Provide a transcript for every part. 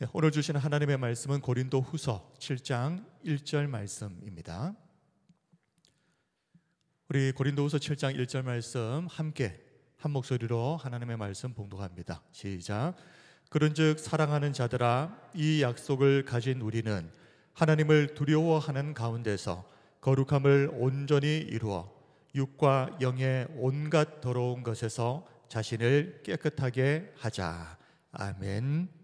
네, 오늘 주시는 하나님의 말씀은 고린도후서 7장 1절 말씀입니다. 우리 고린도후서 7장 1절 말씀 함께 한 목소리로 하나님의 말씀 봉독합니다. 시작. 그런즉 사랑하는 자들아, 이 약속을 가진 우리는 하나님을 두려워하는 가운데서 거룩함을 온전히 이루어 육과 영의 온갖 더러운 것에서 자신을 깨끗하게 하자. 아멘.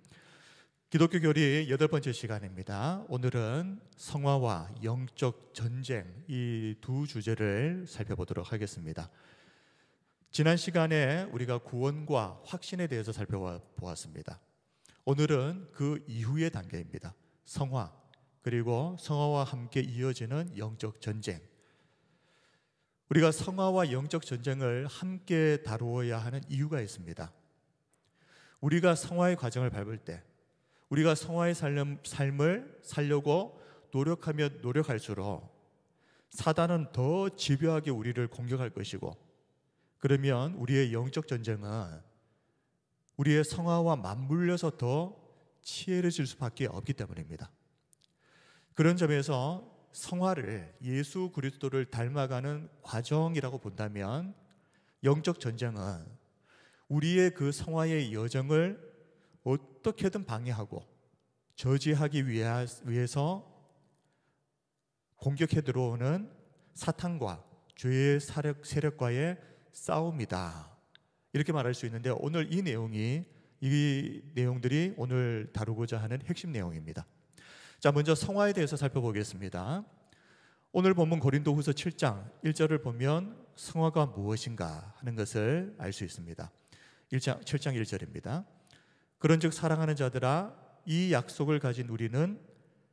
기독교 교리 8번째 시간입니다. 오늘은 성화와 영적 전쟁, 이 두 주제를 살펴보도록 하겠습니다. 지난 시간에 우리가 구원과 확신에 대해서 살펴보았습니다. 오늘은 그 이후의 단계입니다. 성화, 그리고 성화와 함께 이어지는 영적 전쟁. 우리가 성화와 영적 전쟁을 함께 다루어야 하는 이유가 있습니다. 우리가 성화의 과정을 밟을 때, 우리가 성화의 삶을 살려고 노력하면 노력할수록 사단은 더 집요하게 우리를 공격할 것이고, 그러면 우리의 영적 전쟁은 우리의 성화와 맞물려서 더 치열해질 수밖에 없기 때문입니다. 그런 점에서 성화를, 예수 그리스도를 닮아가는 과정이라고 본다면 영적 전쟁은 우리의 그 성화의 여정을 어떻게든 방해하고 저지하기 위해서 공격해 들어오는 사탄과 죄의 세력과의 싸움이다, 이렇게 말할 수 있는데, 오늘 이 내용들이 오늘 다루고자 하는 핵심 내용입니다. 자, 먼저 성화에 대해서 살펴보겠습니다. 오늘 본문 고린도후서 7장 1절을 보면 성화가 무엇인가 하는 것을 알 수 있습니다. 7장 1절입니다. 그런즉 사랑하는 자들아, 이 약속을 가진 우리는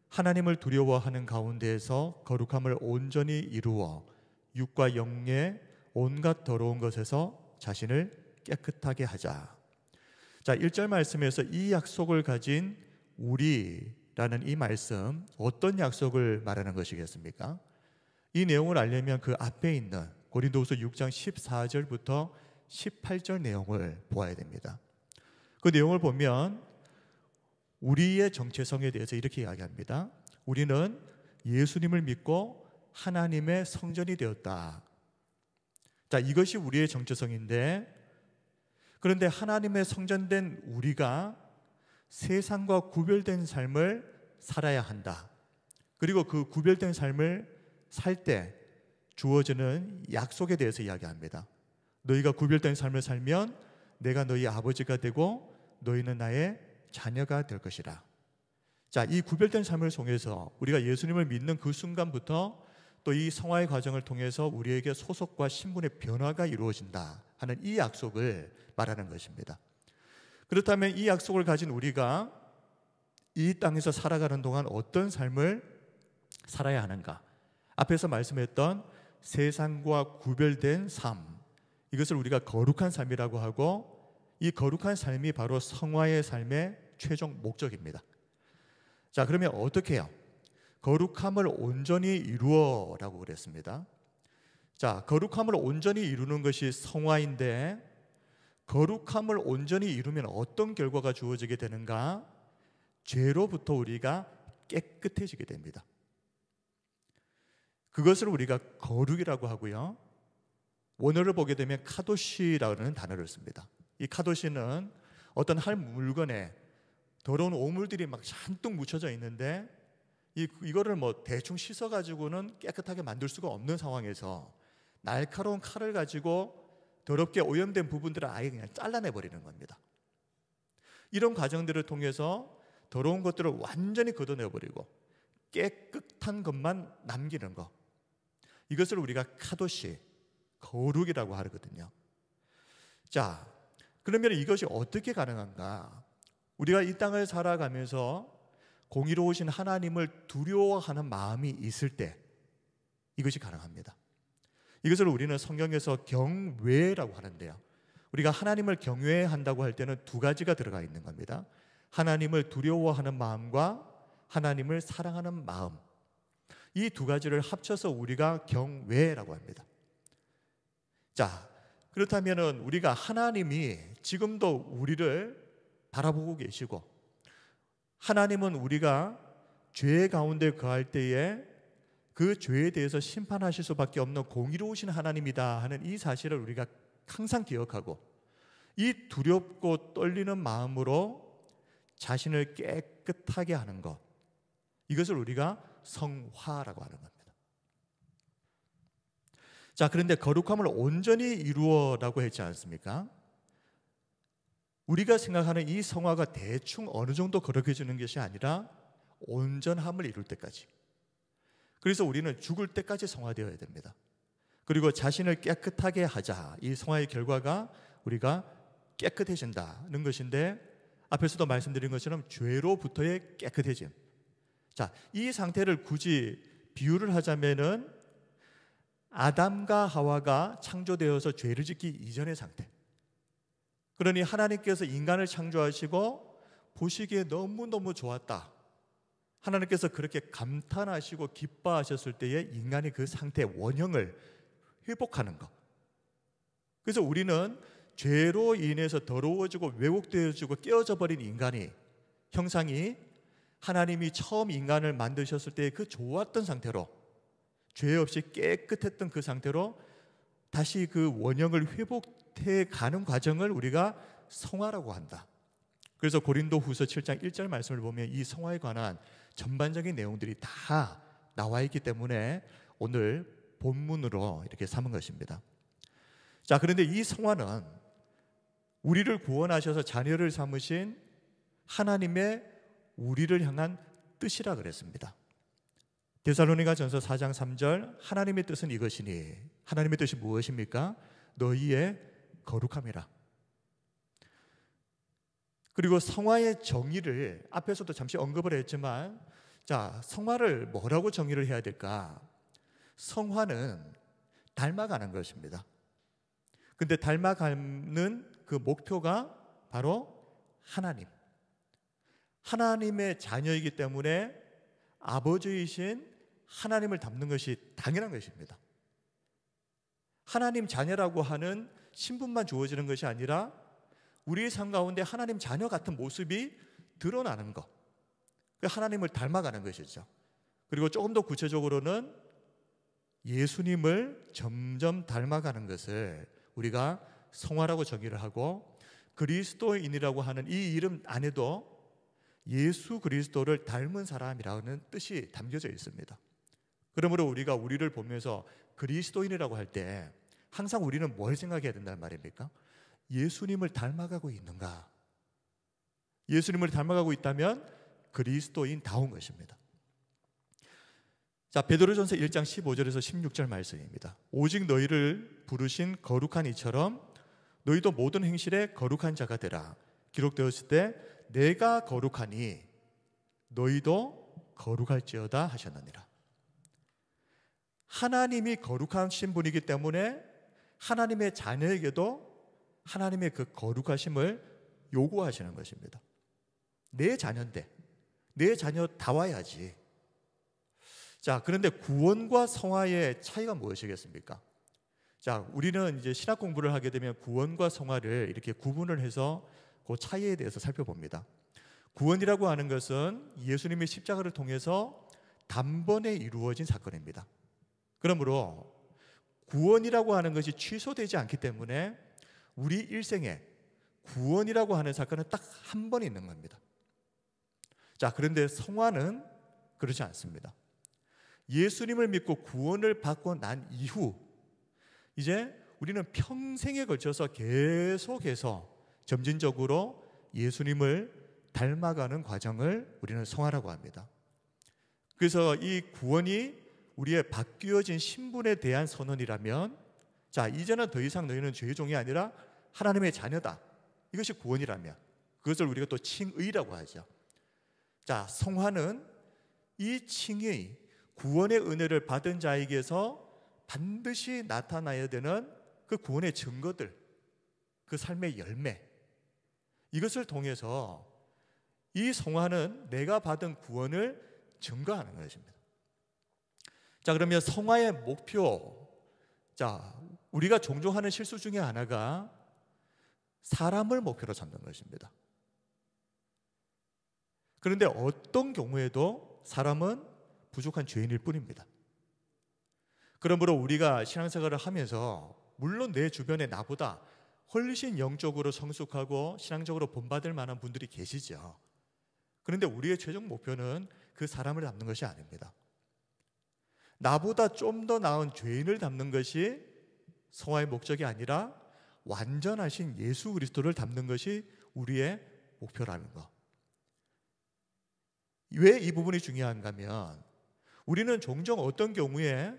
하나님을 두려워하는 가운데에서 거룩함을 온전히 이루어 육과 영의 온갖 더러운 것에서 자신을 깨끗하게 하자. 자, 1절 말씀에서 이 약속을 가진 우리라는 이 말씀, 어떤 약속을 말하는 것이겠습니까? 이 내용을 알려면 그 앞에 있는 고린도후서 6장 14절부터 18절 내용을 보아야 됩니다. 그 내용을 보면 우리의 정체성에 대해서 이렇게 이야기합니다. 우리는 예수님을 믿고 하나님의 성전이 되었다. 자, 이것이 우리의 정체성인데, 그런데 하나님의 성전된 우리가 세상과 구별된 삶을 살아야 한다. 그리고 그 구별된 삶을 살 때 주어지는 약속에 대해서 이야기합니다. 너희가 구별된 삶을 살면 내가 너희 아버지가 되고 너희는 나의 자녀가 될 것이라. 자, 이 구별된 삶을 통해서 우리가 예수님을 믿는 그 순간부터 또 이 성화의 과정을 통해서 우리에게 소속과 신분의 변화가 이루어진다 하는 이 약속을 말하는 것입니다. 그렇다면 이 약속을 가진 우리가 이 땅에서 살아가는 동안 어떤 삶을 살아야 하는가? 앞에서 말씀했던 세상과 구별된 삶, 이것을 우리가 거룩한 삶이라고 하고, 이 거룩한 삶이 바로 성화의 삶의 최종 목적입니다. 자, 그러면 어떻게 해요? 거룩함을 온전히 이루어라고 그랬습니다. 자, 거룩함을 온전히 이루는 것이 성화인데, 거룩함을 온전히 이루면 어떤 결과가 주어지게 되는가? 죄로부터 우리가 깨끗해지게 됩니다. 그것을 우리가 거룩이라고 하고요, 원어를 보게 되면 카도시라는 단어를 씁니다. 이 카도시는 어떤 한 물건에 더러운 오물들이 막 잔뜩 묻혀져 있는데, 이거를 뭐 대충 씻어가지고는 깨끗하게 만들 수가 없는 상황에서 날카로운 칼을 가지고 더럽게 오염된 부분들을 아예 그냥 잘라내버리는 겁니다. 이런 과정들을 통해서 더러운 것들을 완전히 걷어내버리고 깨끗한 것만 남기는 것, 이것을 우리가 카도시, 거룩이라고 하거든요. 자, 그러면 이것이 어떻게 가능한가? 우리가 이 땅을 살아가면서 공의로우신 하나님을 두려워하는 마음이 있을 때 이것이 가능합니다. 이것을 우리는 성경에서 경외라고 하는데요, 우리가 하나님을 경외한다고 할 때는 두 가지가 들어가 있는 겁니다. 하나님을 두려워하는 마음과 하나님을 사랑하는 마음, 이 두 가지를 합쳐서 우리가 경외라고 합니다. 자, 그렇다면 우리가 하나님이 지금도 우리를 바라보고 계시고 하나님은 우리가 죄 가운데 거할 때에 그 죄에 대해서 심판하실 수밖에 없는 공의로우신 하나님이다 하는 이 사실을 우리가 항상 기억하고, 이 두렵고 떨리는 마음으로 자신을 깨끗하게 하는 것, 이것을 우리가 성화라고 하는 겁니다. 자, 그런데 거룩함을 온전히 이루어라고 했지 않습니까? 우리가 생각하는 이 성화가 대충 어느 정도 거룩해지는 것이 아니라 온전함을 이룰 때까지. 그래서 우리는 죽을 때까지 성화되어야 됩니다. 그리고 자신을 깨끗하게 하자, 이 성화의 결과가 우리가 깨끗해진다는 것인데, 앞에서도 말씀드린 것처럼 죄로부터의 깨끗해짐. 자, 이 상태를 굳이 비유를 하자면은 아담과 하와가 창조되어서 죄를 짓기 이전의 상태. 그러니 하나님께서 인간을 창조하시고 보시기에 너무너무 좋았다, 하나님께서 그렇게 감탄하시고 기뻐하셨을 때에 인간이 그 상태의 원형을 회복하는 것. 그래서 우리는 죄로 인해서 더러워지고 왜곡되어지고 깨어져 버린 인간이, 형상이 하나님이 처음 인간을 만드셨을 때 그 좋았던 상태로, 죄 없이 깨끗했던 그 상태로 다시 그 원형을 회복해 가는 과정을 우리가 성화라고 한다. 그래서 고린도후서 7장 1절 말씀을 보면 이 성화에 관한 전반적인 내용들이 다 나와 있기 때문에 오늘 본문으로 이렇게 삼은 것입니다. 자, 그런데 이 성화는 우리를 구원하셔서 자녀를 삼으신 하나님의 우리를 향한 뜻이라 그랬습니다. 데살로니가전서 4장 3절, 하나님의 뜻은 이것이니, 하나님의 뜻이 무엇입니까? 너희의 거룩함이라. 그리고 성화의 정의를 앞에서도 잠시 언급을 했지만, 자, 성화를 뭐라고 정의를 해야 될까? 성화는 닮아가는 것입니다. 근데 닮아가는 그 목표가 바로 하나님의 자녀이기 때문에 아버지이신 하나님을 닮는 것이 당연한 것입니다. 하나님 자녀라고 하는 신분만 주어지는 것이 아니라 우리의 삶 가운데 하나님 자녀 같은 모습이 드러나는 것, 하나님을 닮아가는 것이죠. 그리고 조금 더 구체적으로는 예수님을 점점 닮아가는 것을 우리가 성화라고 정의를 하고, 그리스도인이라고 하는 이 이름 안에도 예수 그리스도를 닮은 사람이라는 뜻이 담겨져 있습니다. 그러므로 우리가 우리를 보면서 그리스도인이라고 할 때 항상 우리는 뭘 생각해야 된다는 말입니까? 예수님을 닮아가고 있는가? 예수님을 닮아가고 있다면 그리스도인다운 것입니다. 자, 베드로전서 1장 15절에서 16절 말씀입니다. 오직 너희를 부르신 거룩한 이처럼 너희도 모든 행실에 거룩한 자가 되라. 기록되었을 때 내가 거룩하니 너희도 거룩할지어다 하셨느니라. 하나님이 거룩하신 분이기 때문에 하나님의 자녀에게도 하나님의 그 거룩하심을 요구하시는 것입니다. 내 자녀인데 내 자녀다워야지. 자, 그런데 구원과 성화의 차이가 무엇이겠습니까? 자, 우리는 이제 신학 공부를 하게 되면 구원과 성화를 이렇게 구분을 해서 그 차이에 대해서 살펴봅니다. 구원이라고 하는 것은 예수님의 십자가를 통해서 단번에 이루어진 사건입니다. 그러므로 구원이라고 하는 것이 취소되지 않기 때문에 우리 일생에 구원이라고 하는 사건은 딱 한 번 있는 겁니다. 자, 그런데 성화는 그렇지 않습니다. 예수님을 믿고 구원을 받고 난 이후 이제 우리는 평생에 걸쳐서 계속해서 점진적으로 예수님을 닮아가는 과정을 우리는 성화라고 합니다. 그래서 이 구원이 우리의 바뀌어진 신분에 대한 선언이라면, 자, 이제는 더 이상 너희는 죄의 종이 아니라 하나님의 자녀다, 이것이 구원이라면 그것을 우리가 또 칭의라고 하죠. 자, 성화는 이 칭의, 구원의 은혜를 받은 자에게서 반드시 나타나야 되는 그 구원의 증거들, 그 삶의 열매, 이것을 통해서 이 성화는 내가 받은 구원을 증거하는 것입니다. 자, 그러면 성화의 목표, 자, 우리가 종종 하는 실수 중에 하나가 사람을 목표로 삼는 것입니다. 그런데 어떤 경우에도 사람은 부족한 죄인일 뿐입니다. 그러므로 우리가 신앙생활을 하면서 물론 내 주변에 나보다 훨씬 영적으로 성숙하고 신앙적으로 본받을 만한 분들이 계시죠. 그런데 우리의 최종 목표는 그 사람을 닮는 것이 아닙니다. 나보다 좀 더 나은 죄인을 닮는 것이 성화의 목적이 아니라 완전하신 예수 그리스도를 닮는 것이 우리의 목표라는 것. 왜 이 부분이 중요한가 하면 우리는 종종 어떤 경우에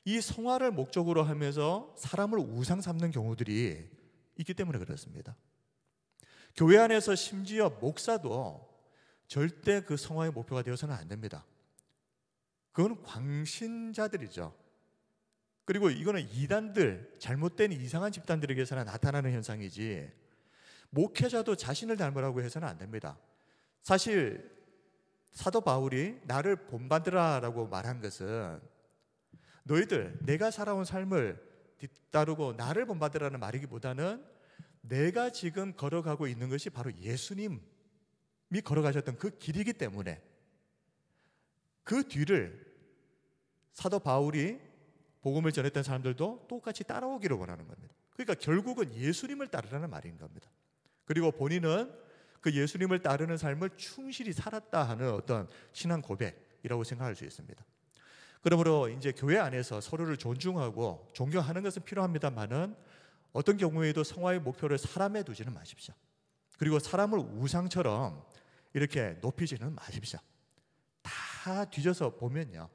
이 성화를 목적으로 하면서 사람을 우상 삼는 경우들이 있기 때문에 그렇습니다. 교회 안에서 심지어 목사도 절대 그 성화의 목표가 되어서는 안 됩니다. 그건 광신자들이죠. 그리고 이거는 이단들, 잘못된 이상한 집단들에게서나 나타나는 현상이지 목회자도 자신을 닮으라고 해서는 안 됩니다. 사실 사도 바울이 나를 본받으라라고 말한 것은 너희들 내가 살아온 삶을 뒤따르고 나를 본받으라는 말이기보다는 내가 지금 걸어가고 있는 것이 바로 예수님이 걸어가셨던 그 길이기 때문에 그 뒤를 사도 바울이 복음을 전했던 사람들도 똑같이 따라오기를 원하는 겁니다. 그러니까 결국은 예수님을 따르라는 말인 겁니다. 그리고 본인은 그 예수님을 따르는 삶을 충실히 살았다 하는 어떤 신앙 고백이라고 생각할 수 있습니다. 그러므로 이제 교회 안에서 서로를 존중하고 존경하는 것은 필요합니다만은 어떤 경우에도 성화의 목표를 사람에 두지는 마십시오. 그리고 사람을 우상처럼 이렇게 높이지는 마십시오. 다 뒤져서 보면요,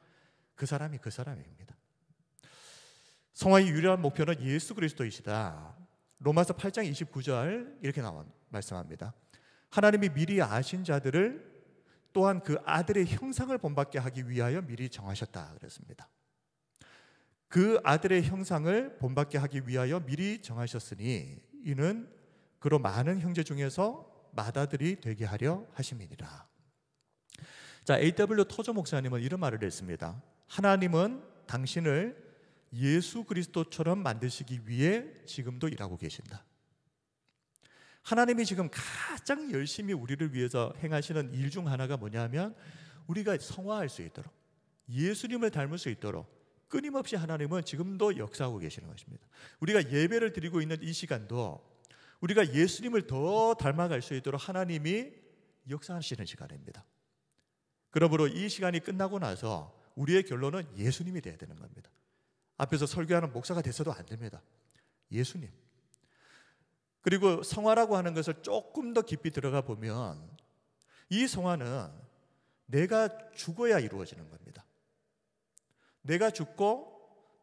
그 사람이 그 사람입니다. 성화의 유일한 목표는 예수 그리스도이시다. 로마서 8장 29절 이렇게 말씀합니다. 하나님이 미리 아신 자들을 또한 그 아들의 형상을 본받게 하기 위하여 미리 정하셨다 그랬습니다. 그 아들의 형상을 본받게 하기 위하여 미리 정하셨으니 이는 그로 많은 형제 중에서 맏아들이 되게 하려 하심이니라. 자, A.W. 토저 목사님은 이런 말을 했습니다. 하나님은 당신을 예수 그리스도처럼 만드시기 위해 지금도 일하고 계신다. 하나님이 지금 가장 열심히 우리를 위해서 행하시는 일 중 하나가 뭐냐면 우리가 성화할 수 있도록, 예수님을 닮을 수 있도록 끊임없이 하나님은 지금도 역사하고 계시는 것입니다. 우리가 예배를 드리고 있는 이 시간도 우리가 예수님을 더 닮아갈 수 있도록 하나님이 역사하시는 시간입니다. 그러므로 이 시간이 끝나고 나서 우리의 결론은 예수님이 되어야 되는 겁니다. 앞에서 설교하는 목사가 됐어도 안 됩니다. 예수님. 그리고 성화라고 하는 것을 조금 더 깊이 들어가 보면 이 성화는 내가 죽어야 이루어지는 겁니다. 내가 죽고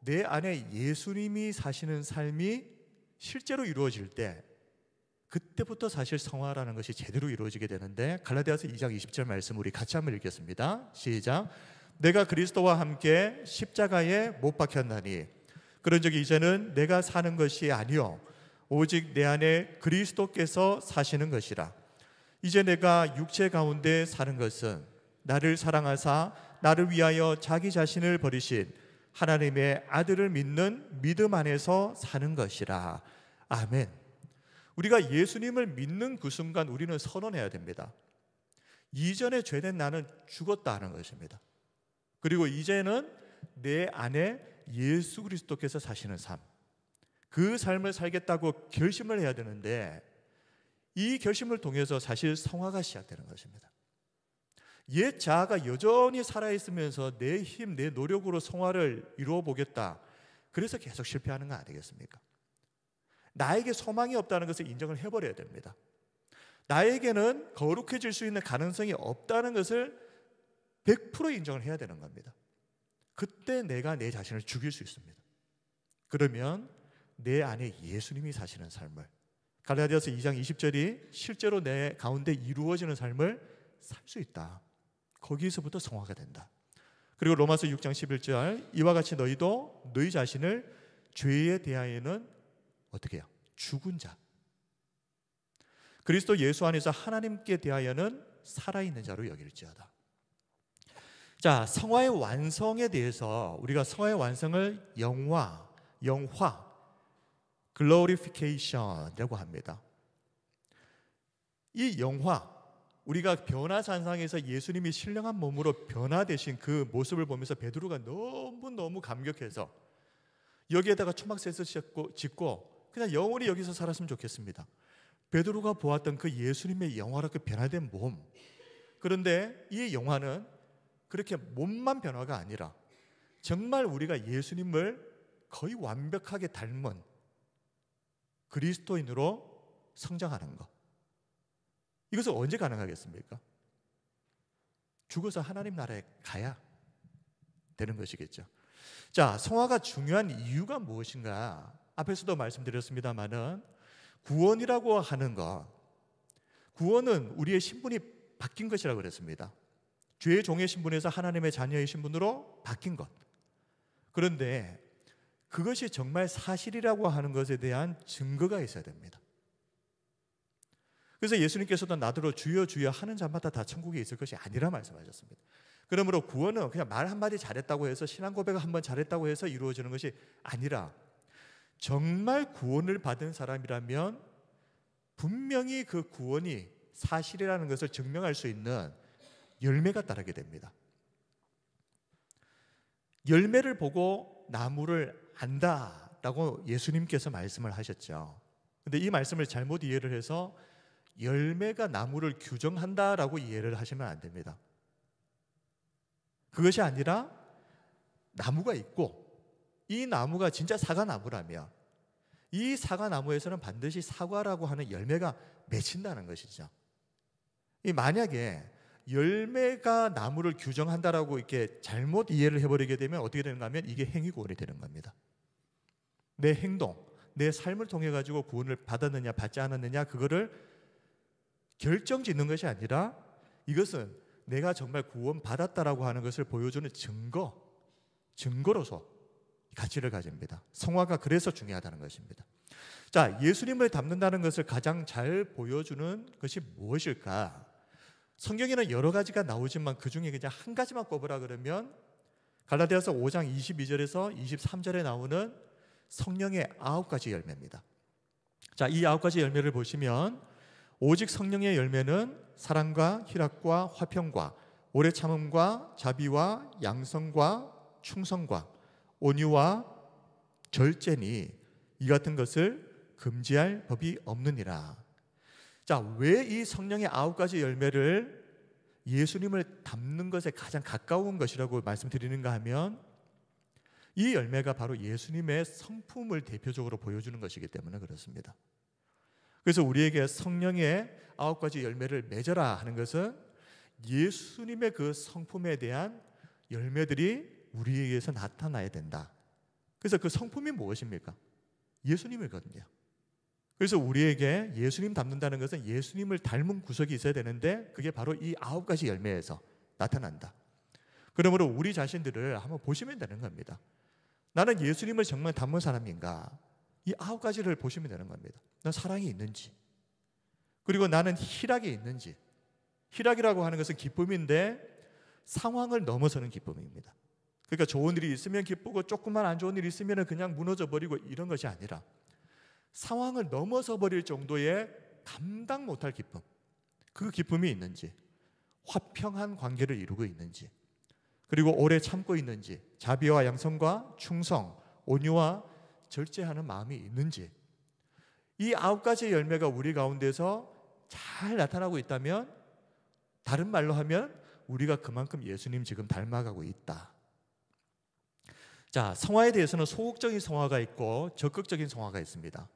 내 안에 예수님이 사시는 삶이 실제로 이루어질 때 그때부터 사실 성화라는 것이 제대로 이루어지게 되는데 갈라디아서 2장 20절 말씀 우리 같이 한번 읽겠습니다. 시작. 내가 그리스도와 함께 십자가에 못 박혔나니 그런즉 이제는 내가 사는 것이 아니요 오직 내 안에 그리스도께서 사시는 것이라. 이제 내가 육체 가운데 사는 것은 나를 사랑하사 나를 위하여 자기 자신을 버리신 하나님의 아들을 믿는 믿음 안에서 사는 것이라. 아멘. 우리가 예수님을 믿는 그 순간 우리는 선언해야 됩니다. 이전에 죄된 나는 죽었다 하는 것입니다. 그리고 이제는 내 안에 예수 그리스도께서 사시는 삶, 그 삶을 살겠다고 결심을 해야 되는데 이 결심을 통해서 사실 성화가 시작되는 것입니다. 옛 자아가 여전히 살아있으면서 내 힘, 내 노력으로 성화를 이루어 보겠다, 그래서 계속 실패하는 거 아니겠습니까? 나에게 소망이 없다는 것을 인정을 해버려야 됩니다. 나에게는 거룩해질 수 있는 가능성이 없다는 것을 100% 인정을 해야 되는 겁니다. 그때 내가 내 자신을 죽일 수 있습니다. 그러면 내 안에 예수님이 사시는 삶을, 갈라디아서 2장 20절이 실제로 내 가운데 이루어지는 삶을 살 수 있다. 거기서부터 성화가 된다. 그리고 로마서 6장 11절 이와 같이 너희도 너희 자신을 죄에 대하여는 어떻게 해요? 죽은 자, 그리스도 예수 안에서 하나님께 대하여는 살아있는 자로 여길지어다. 자, 성화의 완성에 대해서 우리가 성화의 완성을 영화, glorification이라고 합니다. 이 영화, 우리가 변화산상에서 예수님이 신령한 몸으로 변화되신 그 모습을 보면서 베드로가 너무너무 감격해서 여기에다가 초막셋을 짓고 그냥 영원히 여기서 살았으면 좋겠습니다. 베드로가 보았던 그 예수님의 영화롭게 변화된 몸, 그런데 이 영화는 그렇게 몸만 변화가 아니라 정말 우리가 예수님을 거의 완벽하게 닮은 그리스도인으로 성장하는 것, 이것은 언제 가능하겠습니까? 죽어서 하나님 나라에 가야 되는 것이겠죠. 자, 성화가 중요한 이유가 무엇인가? 앞에서도 말씀드렸습니다마는 구원이라고 하는 것, 구원은 우리의 신분이 바뀐 것이라고 그랬습니다. 죄의 종의 신분에서 하나님의 자녀의 신분으로 바뀐 것. 그런데 그것이 정말 사실이라고 하는 것에 대한 증거가 있어야 됩니다. 그래서 예수님께서도 나더러 주여 주여 하는 자마다 다 천국에 있을 것이 아니라 말씀하셨습니다. 그러므로 구원은 그냥 말 한마디 잘했다고 해서, 신앙 고백을 한번 잘했다고 해서 이루어지는 것이 아니라 정말 구원을 받은 사람이라면 분명히 그 구원이 사실이라는 것을 증명할 수 있는 열매가 따르게 됩니다. 열매를 보고 나무를 안다라고 예수님께서 말씀을 하셨죠. 그런데 이 말씀을 잘못 이해를 해서 열매가 나무를 규정한다라고 이해를 하시면 안 됩니다. 그것이 아니라 나무가 있고 이 나무가 진짜 사과나무라면 이 사과나무에서는 반드시 사과라고 하는 열매가 맺힌다는 것이죠. 만약에 열매가 나무를 규정한다라고 이렇게 잘못 이해를 해버리게 되면 어떻게 되는가 하면 이게 행위구원이 되는 겁니다. 내 행동, 내 삶을 통해 가지고 구원을 받았느냐 받지 않았느냐 그거를 결정짓는 것이 아니라 이것은 내가 정말 구원받았다라고 하는 것을 보여주는 증거로서 가치를 가집니다. 성화가 그래서 중요하다는 것입니다. 자, 예수님을 닮는다는 것을 가장 잘 보여주는 것이 무엇일까? 성경에는 여러 가지가 나오지만 그 중에 그냥 한 가지만 꼽으라 그러면 갈라디아서 5장 22절에서 23절에 나오는 성령의 9가지 열매입니다. 자, 이 9가지 열매를 보시면 오직 성령의 열매는 사랑과 희락과 화평과 오래 참음과 자비와 양성과 충성과 온유와 절제니 이 같은 것을 금지할 법이 없느니라. 자, 왜 이 성령의 9가지 열매를 예수님을 닮는 것에 가장 가까운 것이라고 말씀드리는가 하면 이 열매가 바로 예수님의 성품을 대표적으로 보여주는 것이기 때문에 그렇습니다. 그래서 우리에게 성령의 9가지 열매를 맺어라 하는 것은 예수님의 그 성품에 대한 열매들이 우리에게서 나타나야 된다. 그래서 그 성품이 무엇입니까? 예수님이거든요. 그래서 우리에게 예수님 닮는다는 것은 예수님을 닮은 구석이 있어야 되는데 그게 바로 이 9가지 열매에서 나타난다. 그러므로 우리 자신들을 한번 보시면 되는 겁니다. 나는 예수님을 정말 닮은 사람인가? 이 9가지를 보시면 되는 겁니다. 난 사랑이 있는지, 그리고 나는 희락이 있는지. 희락이라고 하는 것은 기쁨인데 상황을 넘어서는 기쁨입니다. 그러니까 좋은 일이 있으면 기쁘고 조금만 안 좋은 일이 있으면 그냥 무너져 버리고 이런 것이 아니라 상황을 넘어서 버릴 정도의 감당 못할 기쁨, 그 기쁨이 있는지, 화평한 관계를 이루고 있는지, 그리고 오래 참고 있는지, 자비와 양성과 충성, 온유와 절제하는 마음이 있는지, 이 9가지 열매가 우리 가운데서 잘 나타나고 있다면, 다른 말로 하면 우리가 그만큼 예수님 지금 닮아가고 있다. 자, 성화에 대해서는 소극적인 성화가 있고 적극적인 성화가 있습니다.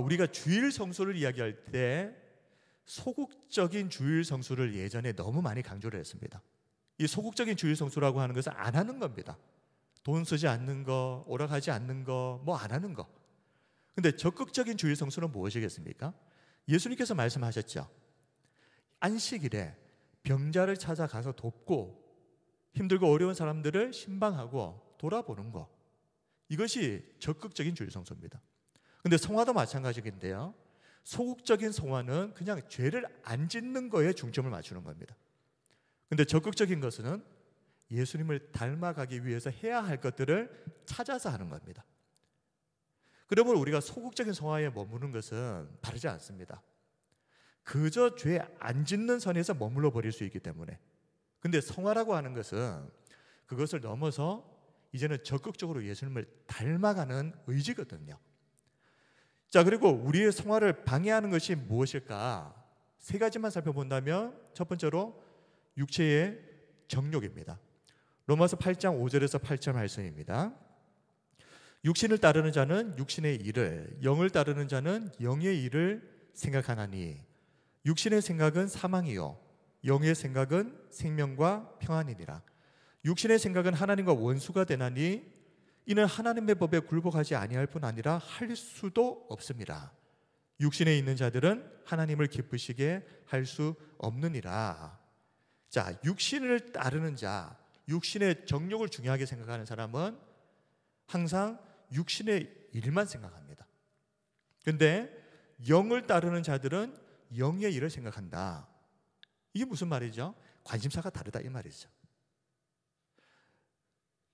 우리가 주일 성수를 이야기할 때 소극적인 주일 성수를 예전에 너무 많이 강조를 했습니다. 이 소극적인 주일 성수라고 하는 것은 안 하는 겁니다. 돈 쓰지 않는 거, 오락하지 않는 거, 뭐 안 하는 거. 근데 적극적인 주일 성수는 무엇이겠습니까? 예수님께서 말씀하셨죠. 안식일에 병자를 찾아가서 돕고 힘들고 어려운 사람들을 신방하고 돌아보는 거, 이것이 적극적인 주일 성수입니다. 근데 성화도 마찬가지인데요, 소극적인 성화는 그냥 죄를 안 짓는 거에 중점을 맞추는 겁니다. 근데 적극적인 것은 예수님을 닮아가기 위해서 해야 할 것들을 찾아서 하는 겁니다. 그러므로 우리가 소극적인 성화에 머무는 것은 바르지 않습니다. 그저 죄 안 짓는 선에서 머물러 버릴 수 있기 때문에. 근데 성화라고 하는 것은 그것을 넘어서 이제는 적극적으로 예수님을 닮아가는 의지거든요. 자, 그리고 우리의 성화를 방해하는 것이 무엇일까? 세 가지만 살펴본다면 첫 번째로 육체의 정욕입니다. 로마서 8장 5절에서 8절 말씀입니다. 육신을 따르는 자는 육신의 일을, 영을 따르는 자는 영의 일을 생각하나니 육신의 생각은 사망이요 영의 생각은 생명과 평안이니라. 육신의 생각은 하나님과 원수가 되나니 이는 하나님의 법에 굴복하지 아니할 뿐 아니라 할 수도 없습니다. 육신에 있는 자들은 하나님을 기쁘시게 할 수 없느니라. 자, 육신을 따르는 자, 육신의 정욕을 중요하게 생각하는 사람은 항상 육신의 일만 생각합니다. 그런데 영을 따르는 자들은 영의 일을 생각한다. 이게 무슨 말이죠? 관심사가 다르다 이 말이죠.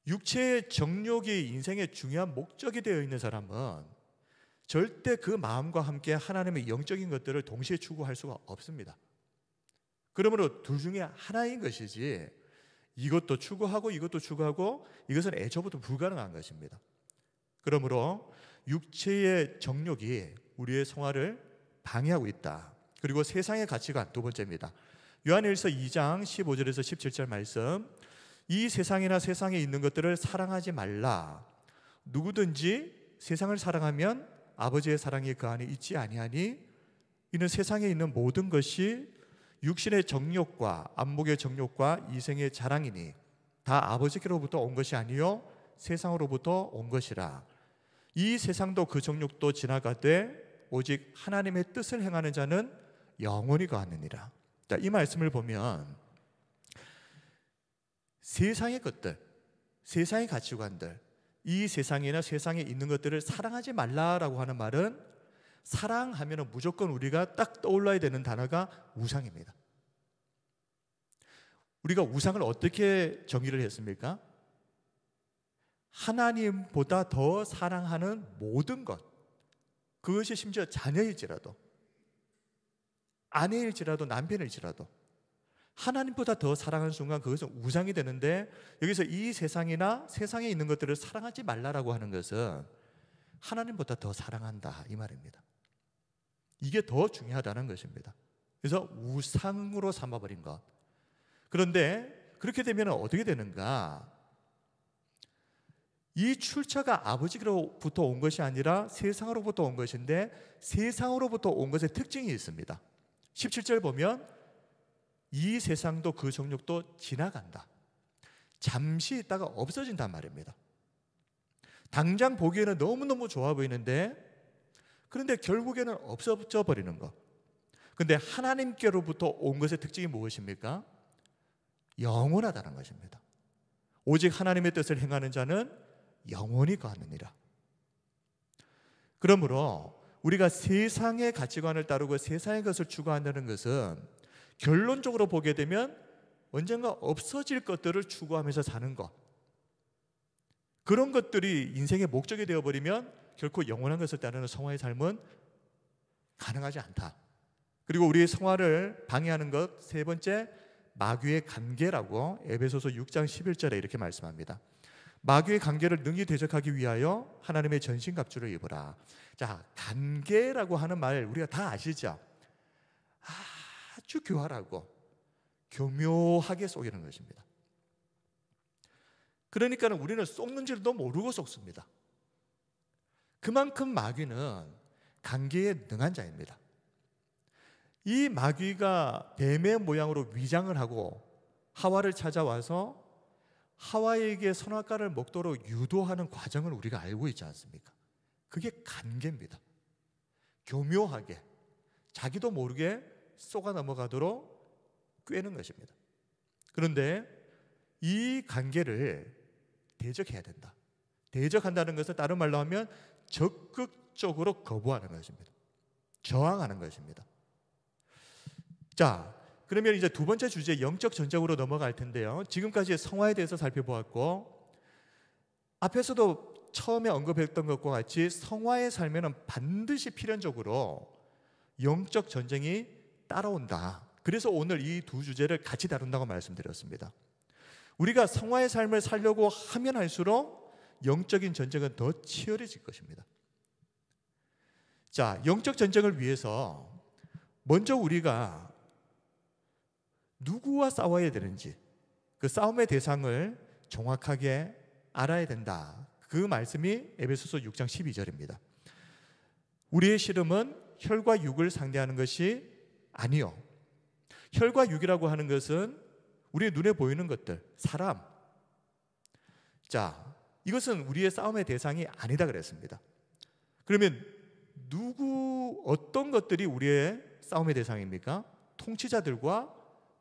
육체의 정욕이 인생의 중요한 목적이 되어 있는 사람은 절대 그 마음과 함께 하나님의 영적인 것들을 동시에 추구할 수가 없습니다. 그러므로 둘 중에 하나인 것이지 이것도 추구하고 이것도 추구하고 이것은 애초부터 불가능한 것입니다. 그러므로 육체의 정욕이 우리의 성화를 방해하고 있다. 그리고 세상의 가치관 두 번째입니다. 요한일서 2장 15절에서 17절 말씀, 이 세상이나 세상에 있는 것들을 사랑하지 말라. 누구든지 세상을 사랑하면 아버지의 사랑이 그 안에 있지 아니하니 이는 세상에 있는 모든 것이 육신의 정욕과 안목의 정욕과 이생의 자랑이니 다 아버지께로부터 온 것이 아니요 세상으로부터 온 것이라. 이 세상도 그 정욕도 지나가되 오직 하나님의 뜻을 행하는 자는 영원히 거하느니라. 자, 이 말씀을 보면 세상의 것들, 세상의 가치관들, 이 세상이나 세상에 있는 것들을 사랑하지 말라라고 하는 말은 사랑하면 무조건 우리가 딱 떠올라야 되는 단어가 우상입니다. 우리가 우상을 어떻게 정의를 했습니까? 하나님보다 더 사랑하는 모든 것, 그것이 심지어 자녀일지라도 아내일지라도 남편일지라도 하나님보다 더 사랑하는 순간 그것은 우상이 되는데, 여기서 이 세상이나 세상에 있는 것들을 사랑하지 말라라고 하는 것은 하나님보다 더 사랑한다 이 말입니다. 이게 더 중요하다는 것입니다. 그래서 우상으로 삼아버린 것. 그런데 그렇게 되면 어떻게 되는가? 이 출처가 아버지로부터 온 것이 아니라 세상으로부터 온 것인데 세상으로부터 온 것의 특징이 있습니다. 17절 보면 이 세상도 그 정욕도 지나간다. 잠시 있다가 없어진단 말입니다. 당장 보기에는 너무너무 좋아 보이는데 그런데 결국에는 없어져 버리는 것. 그런데 하나님께로부터 온 것의 특징이 무엇입니까? 영원하다는 것입니다. 오직 하나님의 뜻을 행하는 자는 영원히 거하느니라. 그러므로 우리가 세상의 가치관을 따르고 세상의 것을 추구한다는 것은 결론적으로 보게 되면 언젠가 없어질 것들을 추구하면서 사는 것, 그런 것들이 인생의 목적이 되어버리면 결코 영원한 것을 따르는 성화의 삶은 가능하지 않다. 그리고 우리의 성화를 방해하는 것 세 번째, 마귀의 관계라고 에베소서 6장 11절에 이렇게 말씀합니다. 마귀의 관계를 능히 대적하기 위하여 하나님의 전신갑주를 입으라. 자, 관계라고 하는 말 우리가 다 아시죠? 아주 교활하고 교묘하게 속이는 것입니다. 그러니까 우리는 속는 줄도 모르고 속습니다. 그만큼 마귀는 관계에 능한 자입니다. 이 마귀가 뱀의 모양으로 위장을 하고 하와를 찾아와서 하와에게 선악과를 먹도록 유도하는 과정을 우리가 알고 있지 않습니까? 그게 관계입니다. 교묘하게 자기도 모르게 쏘가 넘어가도록 꿰는 것입니다. 그런데 이 관계를 대적해야 된다. 대적한다는 것은 다른 말로 하면 적극적으로 거부하는 것입니다. 저항하는 것입니다. 자, 그러면 이제 두 번째 주제 영적 전쟁으로 넘어갈 텐데요. 지금까지 성화에 대해서 살펴보았고 앞에서도 처음에 언급했던 것과 같이 성화의 삶에는 반드시 필연적으로 영적 전쟁이 따라온다. 그래서 오늘 이 두 주제를 같이 다룬다고 말씀드렸습니다. 우리가 성화의 삶을 살려고 하면 할수록 영적인 전쟁은 더 치열해질 것입니다. 자, 영적 전쟁을 위해서 먼저 우리가 누구와 싸워야 되는지, 그 싸움의 대상을 정확하게 알아야 된다. 그 말씀이 에베소서 6장 12절입니다. 우리의 씨름은 혈과 육을 상대하는 것이 아니요. 혈과 육이라고 하는 것은 우리의 눈에 보이는 것들, 사람. 자, 이것은 우리의 싸움의 대상이 아니다 그랬습니다. 그러면 어떤 것들이 우리의 싸움의 대상입니까? 통치자들과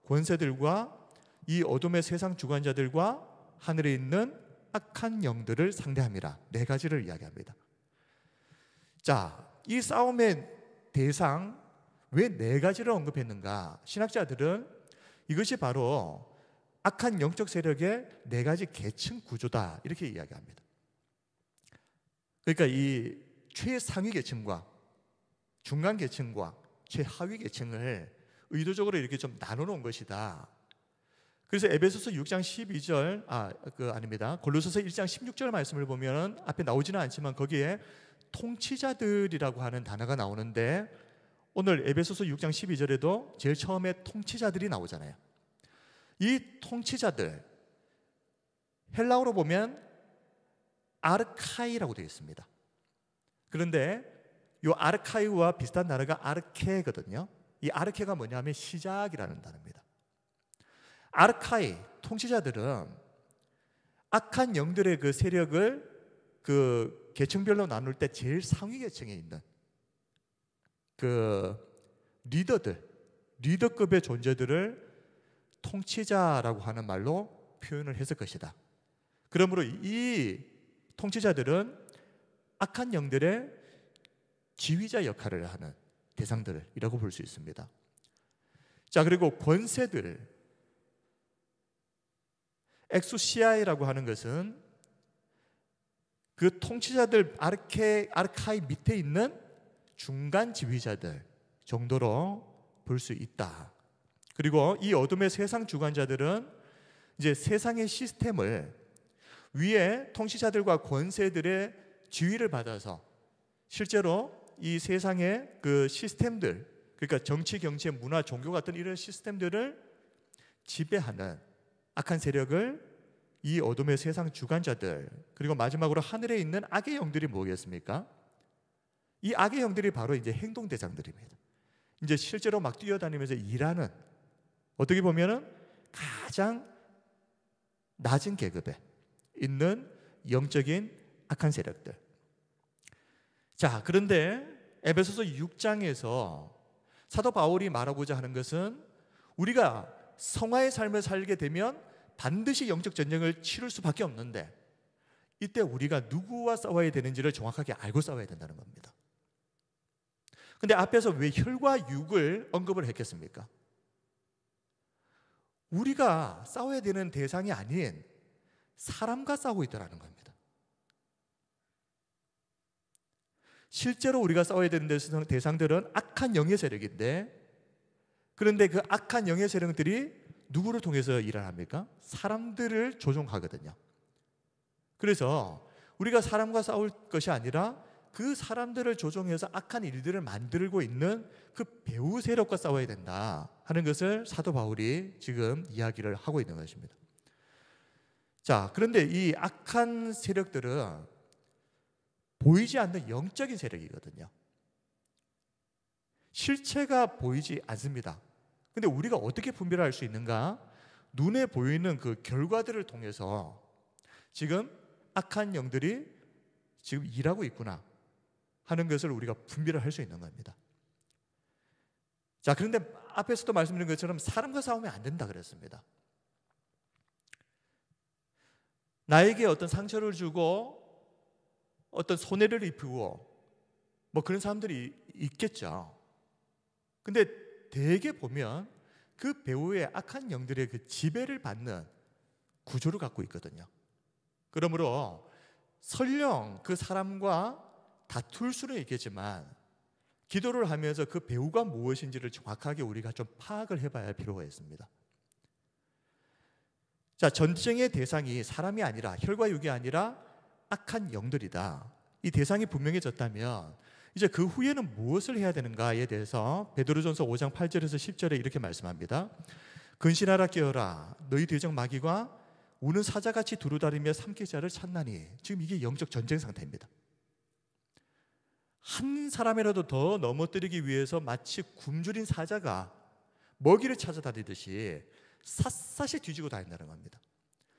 권세들과 이 어둠의 세상 주관자들과 하늘에 있는 악한 영들을 상대함이라. 네 가지를 이야기합니다. 자, 이 싸움의 대상, 왜 네 가지를 언급했는가? 신학자들은 이것이 바로 악한 영적 세력의 네 가지 계층 구조다, 이렇게 이야기합니다. 그러니까 이 최상위 계층과 중간 계층과 최하위 계층을 의도적으로 이렇게 좀 나눠놓은 것이다. 그래서 에베소서 6장 12절 아닙니다. 골로새서 1장 16절 말씀을 보면 앞에 나오지는 않지만 거기에 통치자들이라고 하는 단어가 나오는데, 오늘 에베소서 6장 12절에도 제일 처음에 통치자들이 나오잖아요. 이 통치자들, 헬라어로 보면 아르카이라고 되어 있습니다. 그런데 이 아르카이와 비슷한 단어가 아르케거든요. 이 아르케가 뭐냐면 시작이라는 단어입니다. 아르카이, 통치자들은 악한 영들의 그 세력을 그 계층별로 나눌 때 제일 상위 계층에 있는 그 리더급의 존재들을 통치자라고 하는 말로 표현을 했을 것이다. 그러므로 이 통치자들은 악한 영들의 지휘자 역할을 하는 대상들이라고 볼 수 있습니다. 자, 그리고 권세들, 엑수시아이라고 하는 것은 그 통치자들 아르카이 밑에 있는 중간 지휘자들 정도로 볼 수 있다. 그리고 이 어둠의 세상 주관자들은 이제 세상의 시스템을 위에 통치자들과 권세들의 지휘를 받아서 실제로 이 세상의 그 시스템들, 그러니까 정치, 경제, 문화, 종교 같은 이런 시스템들을 지배하는 악한 세력을 이 어둠의 세상 주관자들, 그리고 마지막으로 하늘에 있는 악의 영들이 뭐겠습니까? 이 악의 영들이 바로 이제 행동 대장들입니다. 이제 실제로 막 뛰어다니면서 일하는, 어떻게 보면은 가장 낮은 계급에 있는 영적인 악한 세력들. 자, 그런데 에베소서 6장에서 사도 바울이 말하고자 하는 것은 우리가 성화의 삶을 살게 되면 반드시 영적 전쟁을 치를 수밖에 없는데, 이때 우리가 누구와 싸워야 되는지를 정확하게 알고 싸워야 된다는 겁니다. 근데 앞에서 왜 혈과 육을 언급을 했겠습니까? 우리가 싸워야 되는 대상이 아닌 사람과 싸우고 있다는 겁니다. 실제로 우리가 싸워야 되는 대상들은 악한 영의 세력인데, 그런데 그 악한 영의 세력들이 누구를 통해서 일을 합니까? 사람들을 조종하거든요. 그래서 우리가 사람과 싸울 것이 아니라 그 사람들을 조종해서 악한 일들을 만들고 있는 그 배후 세력과 싸워야 된다 하는 것을 사도 바울이 지금 이야기를 하고 있는 것입니다. 자, 그런데 이 악한 세력들은 보이지 않는 영적인 세력이거든요. 실체가 보이지 않습니다. 근데 우리가 어떻게 분별할 수 있는가? 눈에 보이는 그 결과들을 통해서 지금 악한 영들이 지금 일하고 있구나 하는 것을 우리가 분별을 할 수 있는 겁니다. 자, 그런데 앞에서도 말씀드린 것처럼 사람과 싸우면 안 된다 그랬습니다. 나에게 어떤 상처를 주고 어떤 손해를 입히고 뭐 그런 사람들이 있겠죠. 근데 대개 보면 그 배후의 악한 영들의 그 지배를 받는 구조를 갖고 있거든요. 그러므로 설령 그 사람과 다툴 수는 있겠지만 기도를 하면서 그 배후가 무엇인지를 정확하게 우리가 좀 파악을 해봐야 할 필요가 있습니다. 자, 전쟁의 대상이 사람이 아니라, 혈과 육이 아니라 악한 영들이다. 이 대상이 분명해졌다면 이제 그 후에는 무엇을 해야 되는가에 대해서 베드로전서 5장 8절에서 10절에 이렇게 말씀합니다. 근신하라, 깨어라. 너희 대적 마귀가 우는 사자같이 두루다니며 삼킬 자를 찾나니. 지금 이게 영적 전쟁 상태입니다. 한 사람이라도 더 넘어뜨리기 위해서 마치 굶주린 사자가 먹이를 찾아다니듯이 샅샅이 뒤지고 다닌다는 겁니다.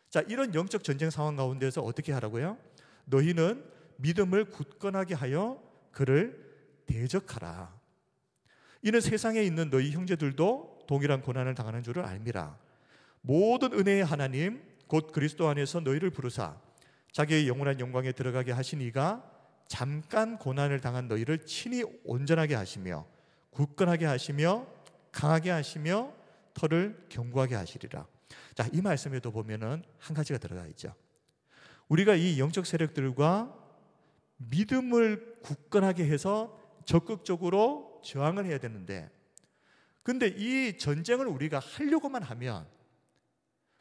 자, 이런 영적 전쟁 상황 가운데서 어떻게 하라고요? 너희는 믿음을 굳건하게 하여 그를 대적하라. 이는 세상에 있는 너희 형제들도 동일한 고난을 당하는 줄을 알미라. 모든 은혜의 하나님 곧 그리스도 안에서 너희를 부르사 자기의 영원한 영광에 들어가게 하신 이가 잠깐 고난을 당한 너희를 친히 온전하게 하시며 굳건하게 하시며 강하게 하시며 터를 견고하게 하시리라. 자, 이 말씀에도 보면은 한 가지가 들어가 있죠. 우리가 이 영적 세력들과 믿음을 굳건하게 해서 적극적으로 저항을 해야 되는데, 근데 이 전쟁을 우리가 하려고만 하면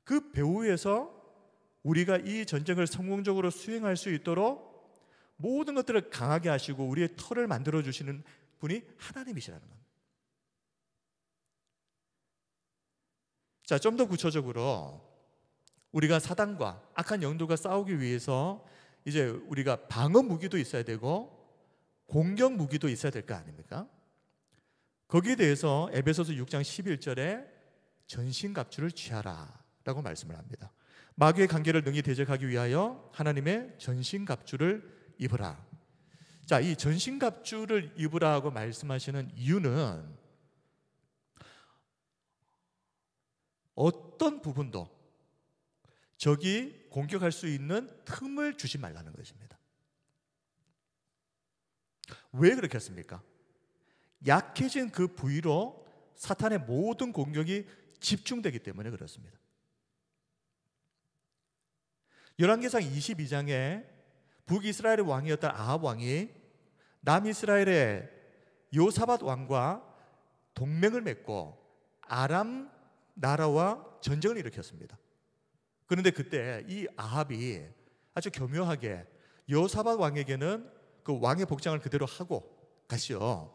그 배후에서 우리가 이 전쟁을 성공적으로 수행할 수 있도록 모든 것들을 강하게 하시고 우리의 터를 만들어 주시는 분이 하나님이시라는 겁니다. 자, 좀 더 구체적으로 우리가 사단과 악한 영들과 싸우기 위해서 이제 우리가 방어 무기도 있어야 되고 공격 무기도 있어야 될 거 아닙니까? 거기에 대해서 에베소서 6장 11절에 전신갑주를 취하라 라고 말씀을 합니다. 마귀의 관계를 능히 대적하기 위하여 하나님의 전신갑주를 입으라. 자, 이 전신갑주를 입으라고 말씀하시는 이유는 어떤 부분도 적이 공격할 수 있는 틈을 주지 말라는 것입니다. 왜 그렇게 했습니까? 약해진 그 부위로 사탄의 모든 공격이 집중되기 때문에 그렇습니다. 열왕기상 22장에 북이스라엘의 왕이었던 아합 왕이 남이스라엘의 요사밧 왕과 동맹을 맺고 아람 나라와 전쟁을 일으켰습니다. 그런데 그때 이 아합이 아주 교묘하게 요사밧 왕에게는 그 왕의 복장을 그대로 하고 가시오.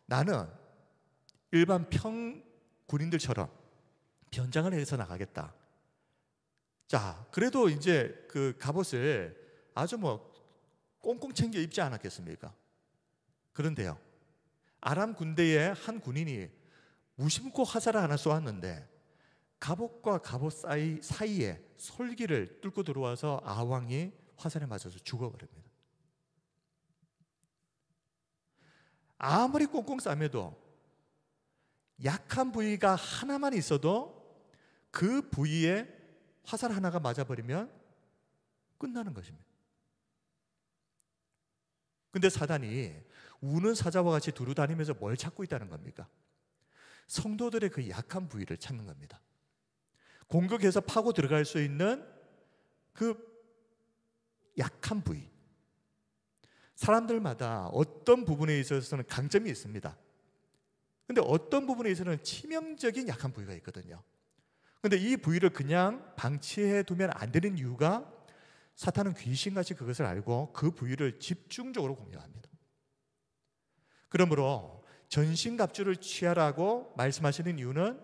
나는 일반 평 군인들처럼 변장을 해서 나가겠다. 자, 그래도 이제 그 갑옷을 아주 꽁꽁 챙겨 입지 않았겠습니까? 그런데요, 아람 군대의 한 군인이 무심코 화살을 하나 쏘았는데 갑옷과 갑옷 사이에 솔기를 뚫고 들어와서 아왕이 화살에 맞아서 죽어버립니다. 아무리 꽁꽁 싸매도 약한 부위가 하나만 있어도 그 부위에 화살 하나가 맞아버리면 끝나는 것입니다. 근데 사단이 우는 사자와 같이 두루다니면서 뭘 찾고 있다는 겁니까? 성도들의 그 약한 부위를 찾는 겁니다. 공격해서 파고 들어갈 수 있는 그 약한 부위. 사람들마다 어떤 부분에 있어서는 강점이 있습니다. 근데 어떤 부분에 있어서는 치명적인 약한 부위가 있거든요. 근데 이 부위를 그냥 방치해 두면 안 되는 이유가 사탄은 귀신같이 그것을 알고 그 부위를 집중적으로 공격합니다. 그러므로 전신갑주를 취하라고 말씀하시는 이유는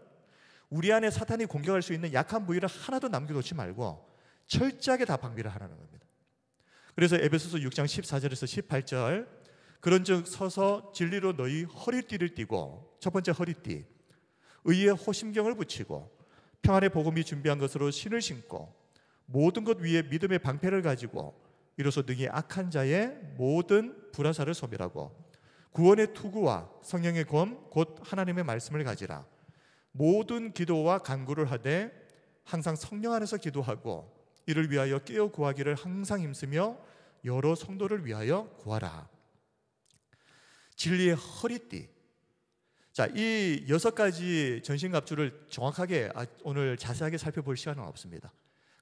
우리 안에 사탄이 공격할 수 있는 약한 부위를 하나도 남겨놓지 말고 철저하게 다 방비를 하라는 겁니다. 그래서 에베소서 6장 14절에서 18절 그런즉 서서 진리로 너희 허리띠를 띠고, 첫 번째 허리띠, 의의 호심경을 붙이고 평안의 복음이 준비한 것으로 신을 신고 모든 것 위에 믿음의 방패를 가지고 이로써 능히 악한 자의 모든 불화살을 소멸하고 구원의 투구와 성령의 검 곧 하나님의 말씀을 가지라. 모든 기도와 간구를 하되 항상 성령 안에서 기도하고 이를 위하여 깨어 구하기를 항상 힘쓰며 여러 성도를 위하여 구하라. 진리의 허리띠. 자, 이 6가지 전신갑주를 정확하게 오늘 자세하게 살펴볼 시간은 없습니다.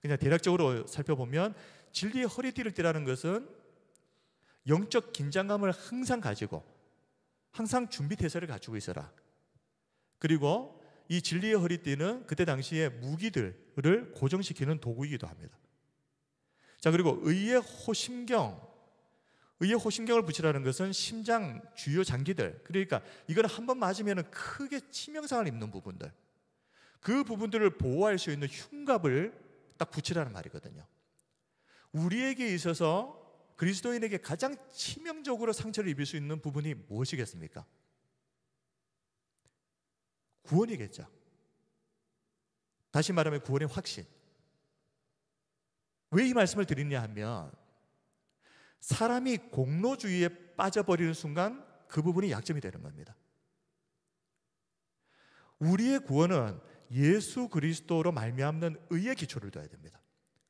그냥 대략적으로 살펴보면 진리의 허리띠를 띠라는 것은 영적 긴장감을 항상 가지고 항상 준비태세를 갖추고 있어라. 그리고 이 진리의 허리띠는 그때 당시에 무기들을 고정시키는 도구이기도 합니다. 자, 그리고 의의 호심경을 붙이라는 것은 심장 주요 장기들, 그러니까 이거는 한 번 맞으면 크게 치명상을 입는 부분들, 그 부분들을 보호할 수 있는 흉갑을 딱 붙이라는 말이거든요. 우리에게 있어서 그리스도인에게 가장 치명적으로 상처를 입을 수 있는 부분이 무엇이겠습니까? 구원이겠죠. 다시 말하면 구원의 확신. 왜 이 말씀을 드리냐 하면 사람이 공로주의에 빠져버리는 순간 그 부분이 약점이 되는 겁니다. 우리의 구원은 예수 그리스도로 말미암는 의의 기초를 둬야 됩니다.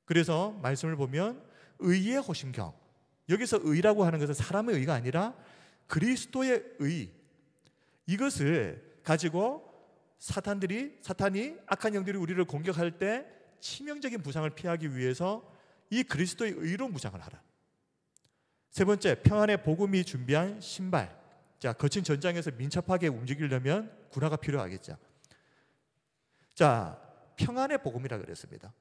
그래서 말씀을 보면 의의 호심경, 여기서 의라고 하는 것은 사람의 의가 아니라 그리스도의 의, 이것을 가지고 사탄이 악한 영들이 우리를 공격할 때 치명적인 부상을 피하기 위해서 이 그리스도의 의로 무장을 하라. 세 번째, 평안의 복음이 준비한 신발. 자, 거친 전장에서 민첩하게 움직이려면 군화가 필요하겠죠. 자, 평안의 복음이라 그랬습니다.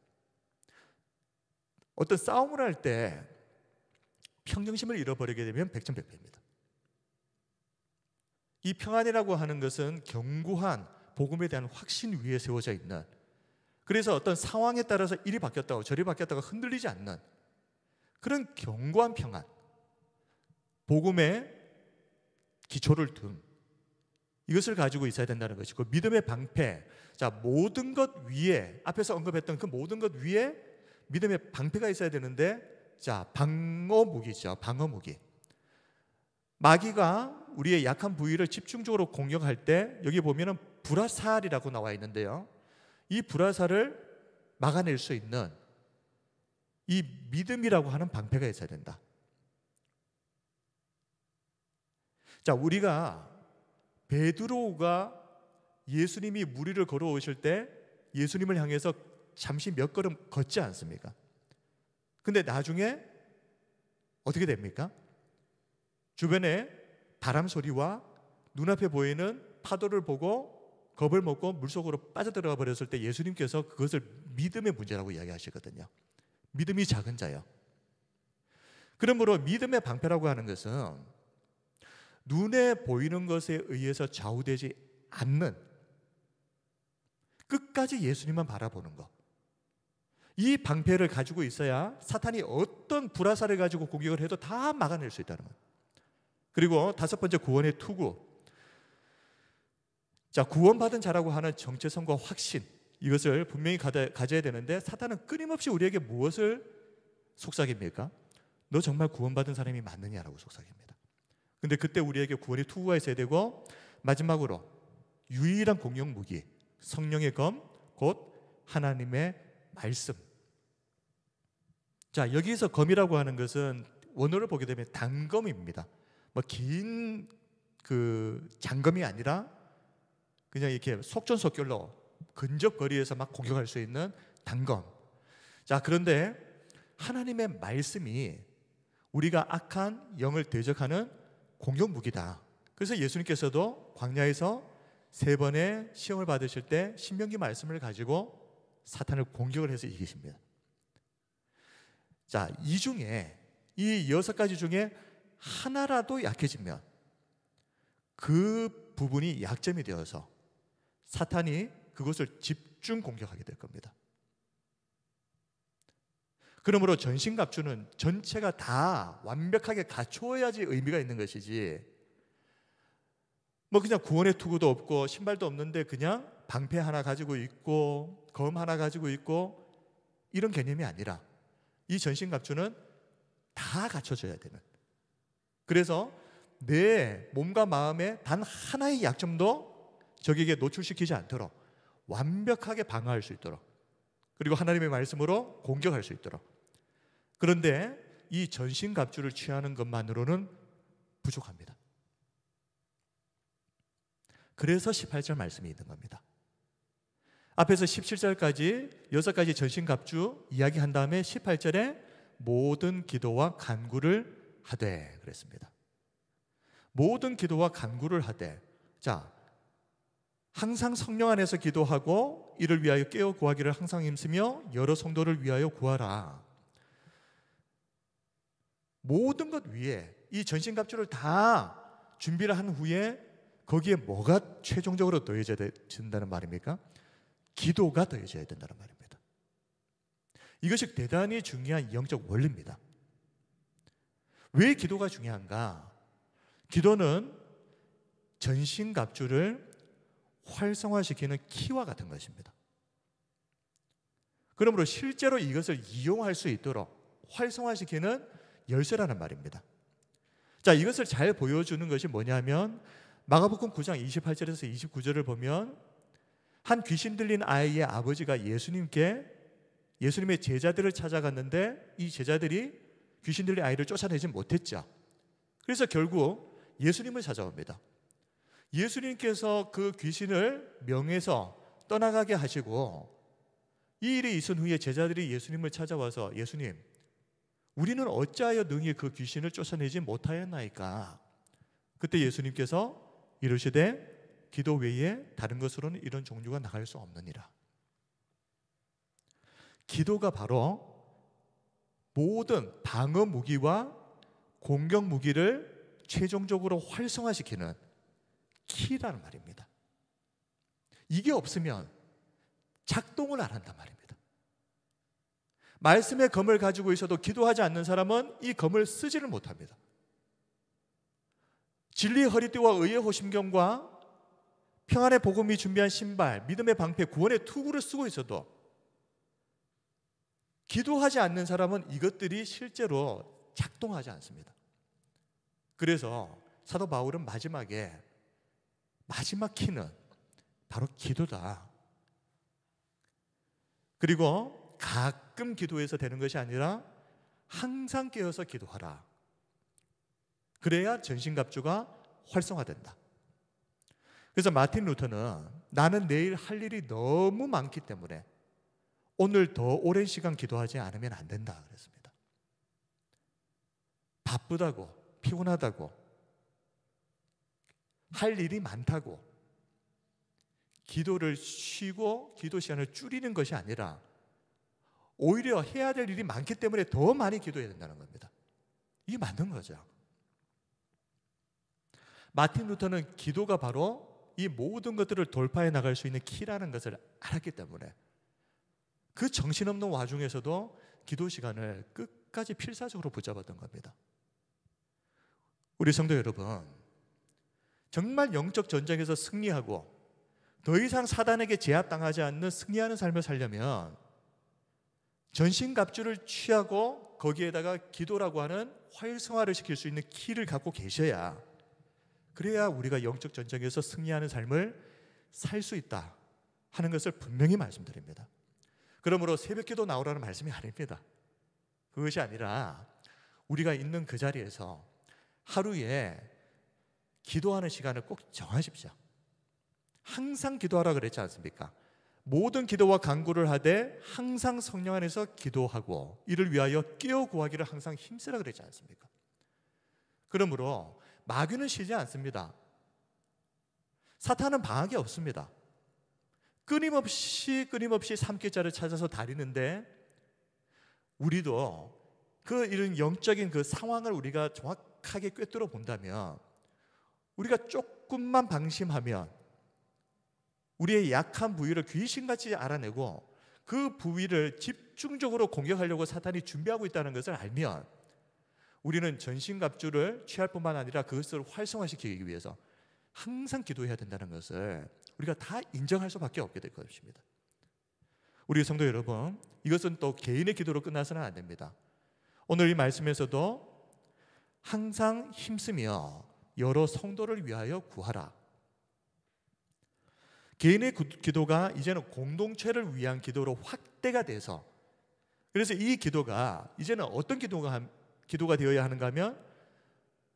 어떤 싸움을 할 때 평정심을 잃어버리게 되면 백전백패입니다. 이 평안이라고 하는 것은 견고한 복음에 대한 확신 위에 세워져 있는, 그래서 어떤 상황에 따라서 이리 바뀌었다고 저리 바뀌었다고 흔들리지 않는 그런 견고한 평안, 복음의 기초를 둔 이것을 가지고 있어야 된다는 것이고, 믿음의 방패. 자, 모든 것 위에, 앞에서 언급했던 그 모든 것 위에 믿음의 방패가 있어야 되는데, 자, 방어무기죠. 방어무기. 마귀가 우리의 약한 부위를 집중적으로 공격할 때 여기 보면은 불화살이라고 나와 있는데요, 이 불화살을 막아낼 수 있는 이 믿음이라고 하는 방패가 있어야 된다. 자, 우리가 베드로가 예수님이 물 위를 걸어오실 때 예수님을 향해서 잠시 몇 걸음 걷지 않습니까? 근데 나중에 어떻게 됩니까? 주변에 바람 소리와 눈앞에 보이는 파도를 보고 겁을 먹고 물속으로 빠져들어가 버렸을 때 예수님께서 그것을 믿음의 문제라고 이야기하시거든요. 믿음이 작은 자요. 그러므로 믿음의 방패라고 하는 것은 눈에 보이는 것에 의해서 좌우되지 않는, 끝까지 예수님만 바라보는 것, 이 방패를 가지고 있어야 사탄이 어떤 불화살을 가지고 공격을 해도 다 막아낼 수 있다는 것. 그리고 다섯 번째, 구원의 투구. 자, 구원받은 자라고 하는 정체성과 확신, 이것을 분명히 가져야 되는데, 사탄은 끊임없이 우리에게 무엇을 속삭입니까? 너 정말 구원받은 사람이 맞느냐라고 속삭입니다. 근데 그때 우리에게 구원의 투구가 있어야 되고, 마지막으로 유일한 공격 무기, 성령의 검, 곧 하나님의 말씀. 자, 여기서 검이라고 하는 것은 원어를 보게 되면 단검입니다. 뭐 긴 그 장검이 아니라 그냥 이렇게 속전속결로 근접거리에서 막 공격할 수 있는 단검. 자, 그런데 하나님의 말씀이 우리가 악한 영을 대적하는 공격 무기다. 그래서 예수님께서도 광야에서 3번의 시험을 받으실 때 신명기 말씀을 가지고 사탄을 공격을 해서 이기십니다. 자, 이 중에, 이 6가지 중에 하나라도 약해지면 그 부분이 약점이 되어서 사탄이 그것을 집중 공격하게 될 겁니다. 그러므로 전신갑주는 전체가 다 완벽하게 갖추어야지 의미가 있는 것이지, 뭐 그냥 구원의 투구도 없고 신발도 없는데 그냥 방패 하나 가지고 있고 검 하나 가지고 있고 이런 개념이 아니라, 이 전신갑주는 다 갖춰져야 되는, 그래서 내 몸과 마음의 단 하나의 약점도 적에게 노출시키지 않도록 완벽하게 방어할 수 있도록, 그리고 하나님의 말씀으로 공격할 수 있도록. 그런데 이 전신갑주를 취하는 것만으로는 부족합니다. 그래서 18절 말씀이 있는 겁니다. 앞에서 17절까지 6가지 전신갑주 이야기한 다음에 18절에 모든 기도와 간구를 하되 그랬습니다. 모든 기도와 간구를 하되. 자, 항상 성령 안에서 기도하고 이를 위하여 깨어 구하기를 항상 힘쓰며 여러 성도를 위하여 구하라. 모든 것 위에 이 전신갑주를 다 준비를 한 후에 거기에 뭐가 최종적으로 더해져야 된다는 말입니까? 기도가 더해져야 된다는 말입니다. 이것이 대단히 중요한 영적 원리입니다. 왜 기도가 중요한가? 기도는 전신갑주를 활성화시키는 키와 같은 것입니다. 그러므로 실제로 이것을 이용할 수 있도록 활성화시키는 열쇠라는 말입니다. 자, 이것을 잘 보여주는 것이 뭐냐면 마가복음 9장 28절에서 29절을 보면 한 귀신 들린 아이의 아버지가 예수님의 제자들을 찾아갔는데 이 제자들이 귀신 들린 아이를 쫓아내지 못했죠. 그래서 결국 예수님을 찾아옵니다. 예수님께서 그 귀신을 명해서 떠나가게 하시고 이 일이 있은 후에 제자들이 예수님을 찾아와서 예수님, 우리는 어찌하여 능히 그 귀신을 쫓아내지 못하였나이까? 그때 예수님께서 이르시되 기도 외에 다른 것으로는 이런 종류가 나갈 수 없느니라. 기도가 바로 모든 방어 무기와 공격 무기를 최종적으로 활성화시키는 키라는 말입니다. 이게 없으면 작동을 안 한단 말입니다. 말씀의 검을 가지고 있어도 기도하지 않는 사람은 이 검을 쓰지를 못합니다. 진리의 허리띠와 의의 호심경과 평안의 복음이 준비한 신발, 믿음의 방패, 구원의 투구를 쓰고 있어도 기도하지 않는 사람은 이것들이 실제로 작동하지 않습니다. 그래서 사도 바울은 마지막 키는 바로 기도다. 그리고 가끔 기도해서 되는 것이 아니라 항상 깨어서 기도하라. 그래야 전신갑주가 활성화된다. 그래서 마틴 루터는 나는 내일 할 일이 너무 많기 때문에 오늘 더 오랜 시간 기도하지 않으면 안 된다 그랬습니다. 바쁘다고, 피곤하다고, 할 일이 많다고 기도를 쉬고 기도 시간을 줄이는 것이 아니라 오히려 해야 될 일이 많기 때문에 더 많이 기도해야 된다는 겁니다. 이게 맞는 거죠. 마틴 루터는 기도가 바로 이 모든 것들을 돌파해 나갈 수 있는 키라는 것을 알았기 때문에 그 정신없는 와중에서도 기도 시간을 끝까지 필사적으로 붙잡았던 겁니다. 우리 성도 여러분, 정말 영적 전쟁에서 승리하고 더 이상 사단에게 제압당하지 않는 승리하는 삶을 살려면 전신갑주를 취하고 거기에다가 기도라고 하는 활성화를 시킬 수 있는 키를 갖고 계셔야, 그래야 우리가 영적 전쟁에서 승리하는 삶을 살 수 있다 하는 것을 분명히 말씀드립니다. 그러므로 새벽기도 나오라는 말씀이 아닙니다. 그것이 아니라 우리가 있는 그 자리에서 하루에 기도하는 시간을 꼭 정하십시오. 항상 기도하라 그랬지 않습니까? 모든 기도와 간구를 하되 항상 성령 안에서 기도하고 이를 위하여 깨어 구하기를 항상 힘쓰라 그랬지 않습니까? 그러므로 마귀는 쉬지 않습니다. 사탄은 방학이 없습니다. 끊임없이 삼킬자를 찾아서 다니는데 우리도 그 이런 영적인 그 상황을 우리가 정확하게 꿰뚫어 본다면, 우리가 조금만 방심하면 우리의 약한 부위를 귀신같이 알아내고 그 부위를 집중적으로 공격하려고 사탄이 준비하고 있다는 것을 알면 우리는 전신갑주를 취할 뿐만 아니라 그것을 활성화시키기 위해서 항상 기도해야 된다는 것을 우리가 다 인정할 수밖에 없게 될 것입니다. 우리 성도 여러분, 이것은 또 개인의 기도로 끝나서는 안 됩니다. 오늘 이 말씀에서도 항상 힘쓰며 여러 성도를 위하여 구하라. 개인의 기도가 이제는 공동체를 위한 기도로 확대가 돼서, 그래서 이 기도가 이제는 어떤 기도가 되어야 하는가 하면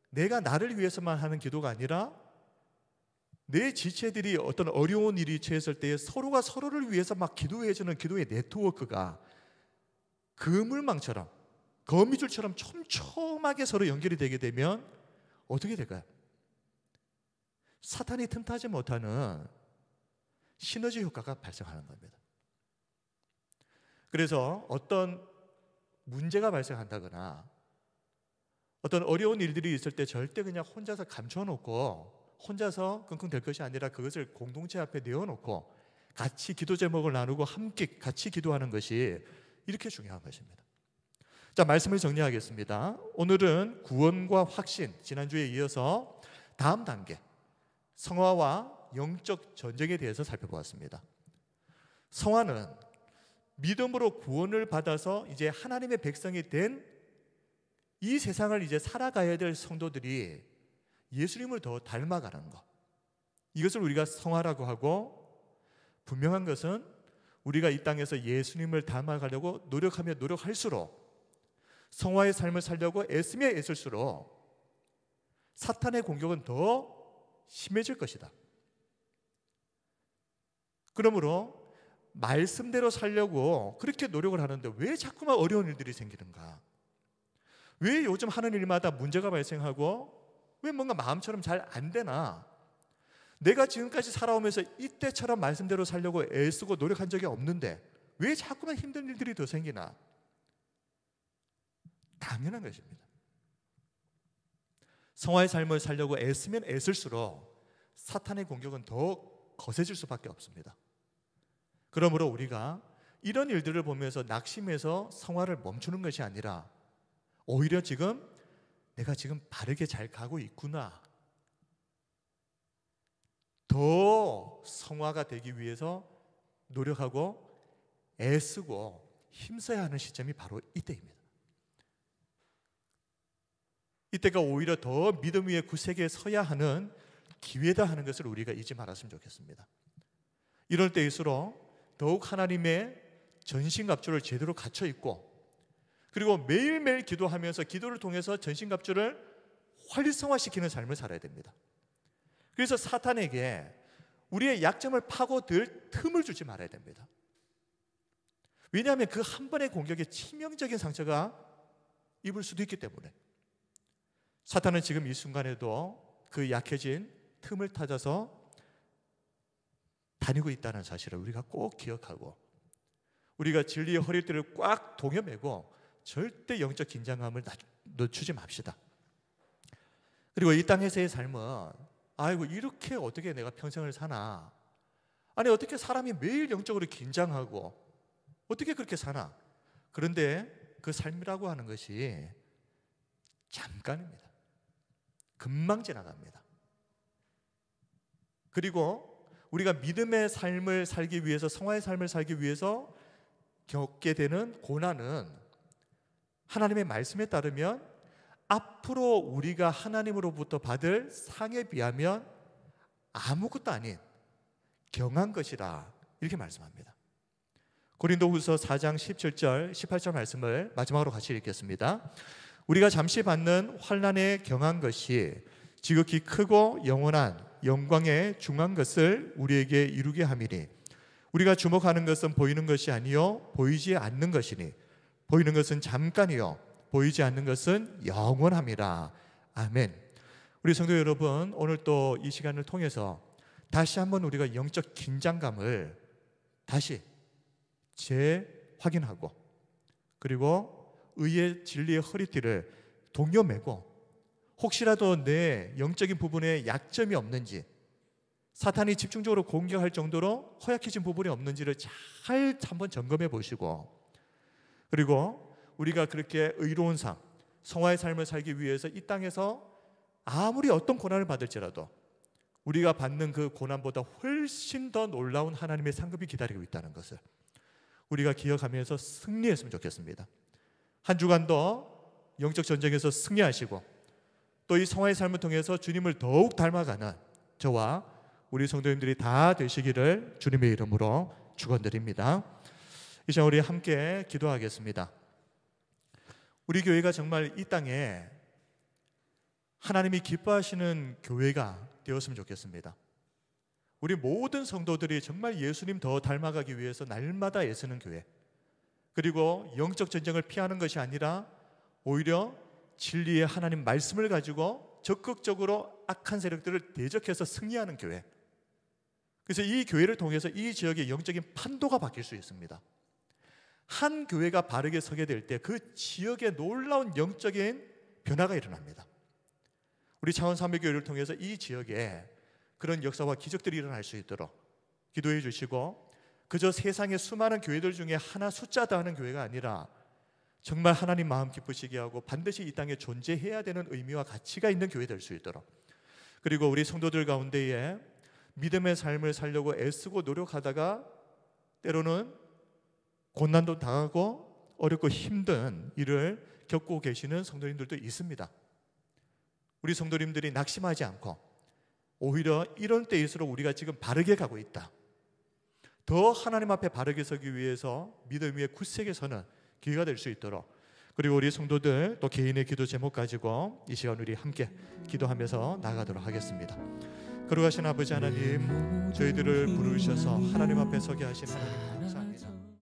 내가 나를 위해서만 하는 기도가 아니라 내 지체들이 어떤 어려운 일이 처했을 때 서로가 서로를 위해서 막 기도해주는 기도의 네트워크가 그물망처럼 거미줄처럼 촘촘하게 서로 연결이 되게 되면 어떻게 될까요? 사탄이 틈타지 못하는 시너지 효과가 발생하는 겁니다. 그래서 어떤 문제가 발생한다거나 어떤 어려운 일들이 있을 때 절대 그냥 혼자서 감춰놓고 혼자서 끙끙댈 것이 아니라 그것을 공동체 앞에 내어놓고 같이 기도 제목을 나누고 함께 같이 기도하는 것이 이렇게 중요한 것입니다. 자, 말씀을 정리하겠습니다. 오늘은 구원과 확신, 지난주에 이어서 다음 단계 성화와 영적 전쟁에 대해서 살펴보았습니다. 성화는 믿음으로 구원을 받아서 이제 하나님의 백성이 된 이 세상을 이제 살아가야 될 성도들이 예수님을 더 닮아가는 것, 이것을 우리가 성화라고 하고, 분명한 것은 우리가 이 땅에서 예수님을 닮아가려고 노력하면 노력할수록, 성화의 삶을 살려고 애쓰면 애쓸수록 사탄의 공격은 더 심해질 것이다. 그러므로 말씀대로 살려고 그렇게 노력을 하는데 왜 자꾸만 어려운 일들이 생기는가? 왜 요즘 하는 일마다 문제가 발생하고 왜 뭔가 마음처럼 잘 안 되나? 내가 지금까지 살아오면서 이때처럼 말씀대로 살려고 애쓰고 노력한 적이 없는데 왜 자꾸만 힘든 일들이 더 생기나? 당연한 것입니다. 성화의 삶을 살려고 애쓰면 애쓸수록 사탄의 공격은 더 거세질 수밖에 없습니다. 그러므로 우리가 이런 일들을 보면서 낙심해서 성화를 멈추는 것이 아니라 오히려 지금 내가 지금 바르게 잘 가고 있구나, 더 성화가 되기 위해서 노력하고 애쓰고 힘써야 하는 시점이 바로 이때입니다. 이때가 오히려 더 믿음 위에 굳세게 서야 하는 기회다 하는 것을 우리가 잊지 말았으면 좋겠습니다. 이럴 때일수록 더욱 하나님의 전신갑주를 제대로 갖춰 입고, 그리고 매일매일 기도하면서 기도를 통해서 전신갑주를 활성화시키는 삶을 살아야 됩니다. 그래서 사탄에게 우리의 약점을 파고들 틈을 주지 말아야 됩니다. 왜냐하면 그 한 번의 공격에 치명적인 상처가 입을 수도 있기 때문에. 사탄은 지금 이 순간에도 그 약해진 틈을 찾아서 다니고 있다는 사실을 우리가 꼭 기억하고, 우리가 진리의 허리띠를 꽉 동여매고 절대 영적 긴장감을 늦추지 맙시다. 그리고 이 땅에서의 삶은 아이고 이렇게 어떻게 내가 평생을 사나, 아니 어떻게 사람이 매일 영적으로 긴장하고 어떻게 그렇게 사나. 그런데 그 삶이라고 하는 것이 잠깐입니다. 금방 지나갑니다. 그리고 우리가 믿음의 삶을 살기 위해서, 성화의 삶을 살기 위해서 겪게 되는 고난은 하나님의 말씀에 따르면 앞으로 우리가 하나님으로부터 받을 상에 비하면 아무것도 아닌 경한 것이라, 이렇게 말씀합니다. 고린도후서 4장 17절 18절 말씀을 마지막으로 같이 읽겠습니다. 우리가 잠시 받는 환난에 경한 것이 지극히 크고 영원한 영광에 중한 것을 우리에게 이루게 함이니, 우리가 주목하는 것은 보이는 것이 아니요 보이지 않는 것이니, 보이는 것은 잠깐이요 보이지 않는 것은 영원함이라. 아멘. 우리 성도 여러분, 오늘 또 이 시간을 통해서 다시 한번 우리가 영적 긴장감을 다시 재확인하고, 그리고 의의 진리의 허리띠를 동여매고, 혹시라도 내 영적인 부분에 약점이 없는지, 사탄이 집중적으로 공격할 정도로 허약해진 부분이 없는지를 잘 한번 점검해 보시고, 그리고 우리가 그렇게 의로운 삶, 성화의 삶을 살기 위해서 이 땅에서 아무리 어떤 고난을 받을지라도 우리가 받는 그 고난보다 훨씬 더 놀라운 하나님의 상급이 기다리고 있다는 것을 우리가 기억하면서 승리했으면 좋겠습니다. 한 주간도 영적 전쟁에서 승리하시고, 또 이 성화의 삶을 통해서 주님을 더욱 닮아가는 저와 우리 성도님들이 다 되시기를 주님의 이름으로 축원드립니다. 이제 우리 함께 기도하겠습니다. 우리 교회가 정말 이 땅에 하나님이 기뻐하시는 교회가 되었으면 좋겠습니다. 우리 모든 성도들이 정말 예수님 더 닮아가기 위해서 날마다 애쓰는 교회, 그리고 영적 전쟁을 피하는 것이 아니라 오히려 진리의 하나님 말씀을 가지고 적극적으로 악한 세력들을 대적해서 승리하는 교회. 그래서 이 교회를 통해서 이 지역의 영적인 판도가 바뀔 수 있습니다. 한 교회가 바르게 서게 될 때 그 지역에 놀라운 영적인 변화가 일어납니다. 우리 창원 삼위교회를 통해서 이 지역에 그런 역사와 기적들이 일어날 수 있도록 기도해 주시고, 그저 세상의 수많은 교회들 중에 하나 숫자 더하는 교회가 아니라 정말 하나님 마음 기쁘시게 하고 반드시 이 땅에 존재해야 되는 의미와 가치가 있는 교회 될 수 있도록, 그리고 우리 성도들 가운데에 믿음의 삶을 살려고 애쓰고 노력하다가 때로는 고난도 당하고 어렵고 힘든 일을 겪고 계시는 성도님들도 있습니다. 우리 성도님들이 낙심하지 않고 오히려 이런 때일수록 우리가 지금 바르게 가고 있다, 더 하나님 앞에 바르게 서기 위해서 믿음 위에 굳세게 서는 기회가 될 수 있도록, 그리고 우리 성도들 또 개인의 기도 제목 가지고 이 시간 우리 함께 기도하면서 나아가도록 하겠습니다. 거룩하신 아버지 하나님, 저희들을 부르셔서 하나님 앞에 서게 하신 하나님 감사합니다.